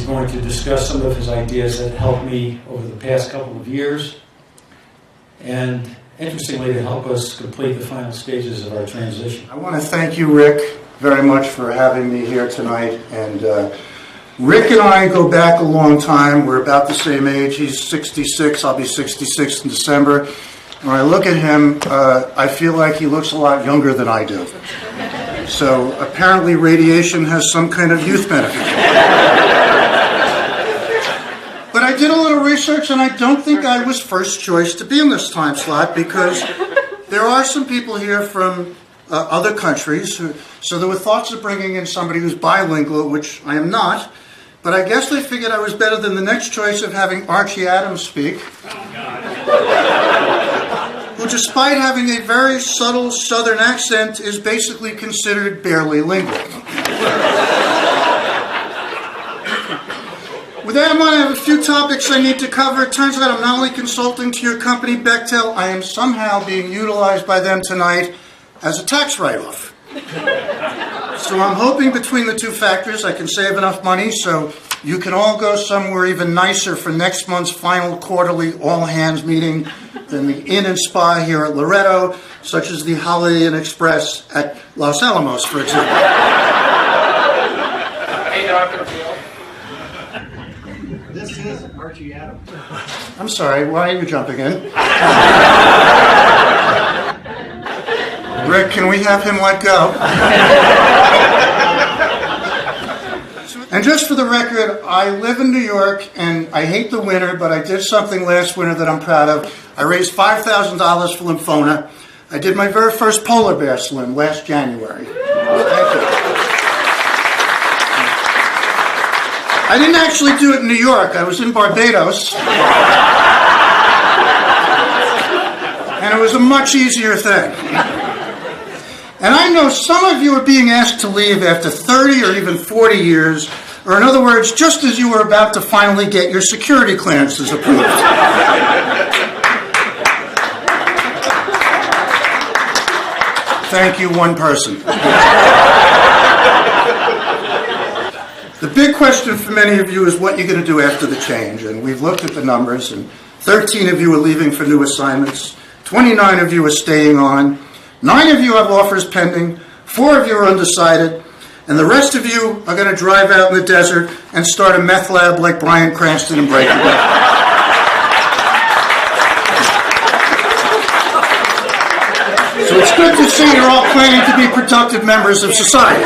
going to discuss some of his ideas that helped me over the past couple of years, and interestingly, to help us complete the final stages of our transition. I want to thank you, Rick, very much for having me here tonight. And Rick and I go back a long time. We're about the same age. He's 66. I'll be 66 in December. When I look at him, I feel like he looks a lot younger than I do. So apparently radiation has some kind of youth benefit. But I did a little research, and I don't think I was first choice to be in this time slot, because there are some people here from other countries. So there were thoughts of bringing in somebody who's bilingual, which I am not. But I guess they figured I was better than the next choice of having Archie Adams speak, who, despite having a very subtle Southern accent, is basically considered barely lingual. With that in mind, I have a few topics I need to cover. It turns out I'm not only consulting to your company, Bechtel, I am somehow being utilized by them tonight as a tax write-off. So I'm hoping between the two factors I can save enough money so you can all go somewhere even nicer for next month's final quarterly all-hands meeting than the Inn and Spa here at Loretto, such as the Holiday Inn Express at Los Alamos, for example. Hey, Dr. Phil. This is Archie Adams. I'm sorry, why are you jumping in? Rick, can we have him let go? And just for the record, I live in New York, and I hate the winter, but I did something last winter that I'm proud of. I raised $5,000 for lymphoma. I did my very first polar bear swim last January. Thank you. I didn't actually do it in New York. I was in Barbados. And it was a much easier thing. And I know some of you are being asked to leave after 30 or even 40 years, or in other words, just as you were about to finally get your security clearances approved. Thank you, one person. The big question for many of you is what you're going to do after the change. And we've looked at the numbers, and 13 of you are leaving for new assignments, 29 of you are staying on, 9 of you have offers pending, 4 of you are undecided, and the rest of you are going to drive out in the desert and start a meth lab like Bryan Cranston in Breaking Bad. So it's good to see you're all planning to be productive members of society.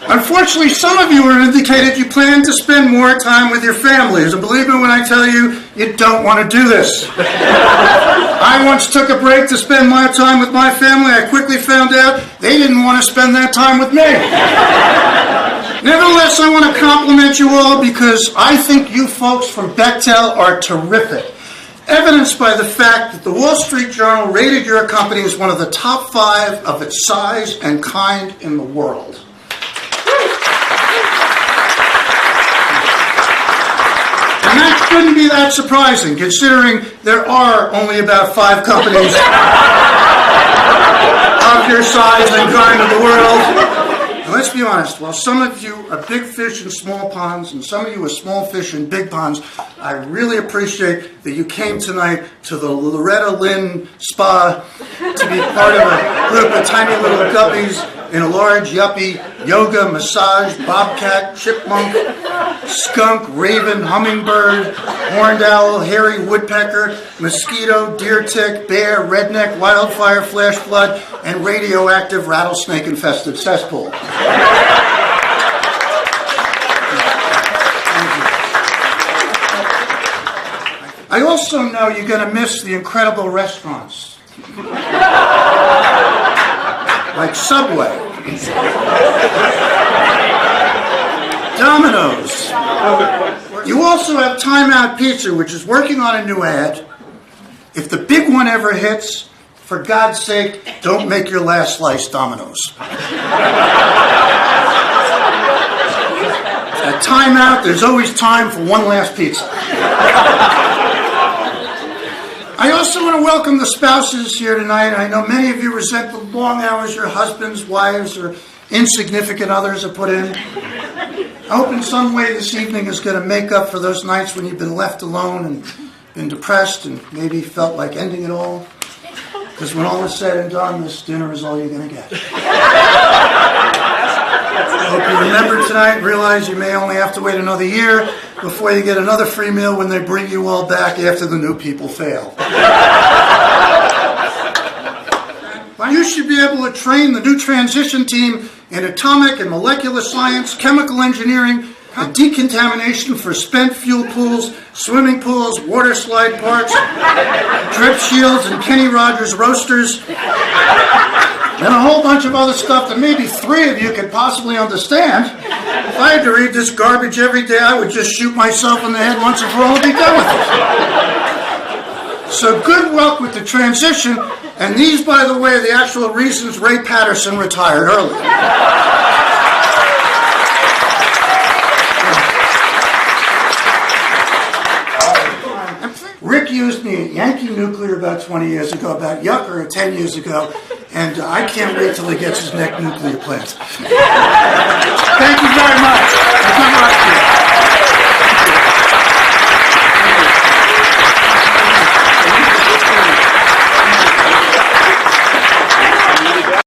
Unfortunately, some of you have indicated you plan to spend more time with your families, and believe me when I tell you, you don't want to do this. I once took a break to spend my time with my family. I quickly found out they didn't want to spend that time with me. Nevertheless, I want to compliment you all because I think you folks from Bechtel are terrific. Evidenced by the fact that the Wall Street Journal rated your company as one of the top 5 of its size and kind in the world. And that shouldn't be that surprising, considering there are only about 5 companies of your size and kind of the world. And let's be honest, while some of you are big fish in small ponds and some of you are small fish in big ponds, I really appreciate that you came tonight to the Loretta Lynn Spa to be part of a group of tiny little guppies in a large yuppie yoga, massage, bobcat, chipmunk, skunk, raven, hummingbird, horned owl, hairy woodpecker, mosquito, deer tick, bear, redneck, wildfire, flash flood, and radioactive rattlesnake-infested cesspool. I also know you're going to miss the incredible restaurants. Like Subway, Domino's. You also have Time Out Pizza, which is working on a new ad. If the big one ever hits, for God's sake, don't make your last slice Domino's. At Time Out, there's always time for one last pizza. I also want to welcome the spouses here tonight. I know many of you resent the long hours your husbands, wives, or insignificant others have put in. I hope in some way this evening is going to make up for those nights when you've been left alone and been depressed and maybe felt like ending it all. Because when all is said and done, this dinner is all you're going to get. I hope you remember tonight and realize you may only have to wait another year before you get another free meal when they bring you all back after the new people fail. Now you should be able to train the new transition team in atomic and molecular science, chemical engineering, and decontamination for spent fuel pools, swimming pools, water slide parks, drip shields, and Kenny Rogers roasters, and a whole bunch of other stuff that maybe 3 of you could possibly understand. If I had to read this garbage every day, I would just shoot myself in the head once and for all and be done with it. So good luck with the transition, and these, by the way, are the actual reasons Ray Patterson retired early. Rick used me at Yankee Nuclear about 20 years ago, about Yucker 10 years ago, and I can't wait till he gets his next nuclear plant. Thank you very much. Good luck to you.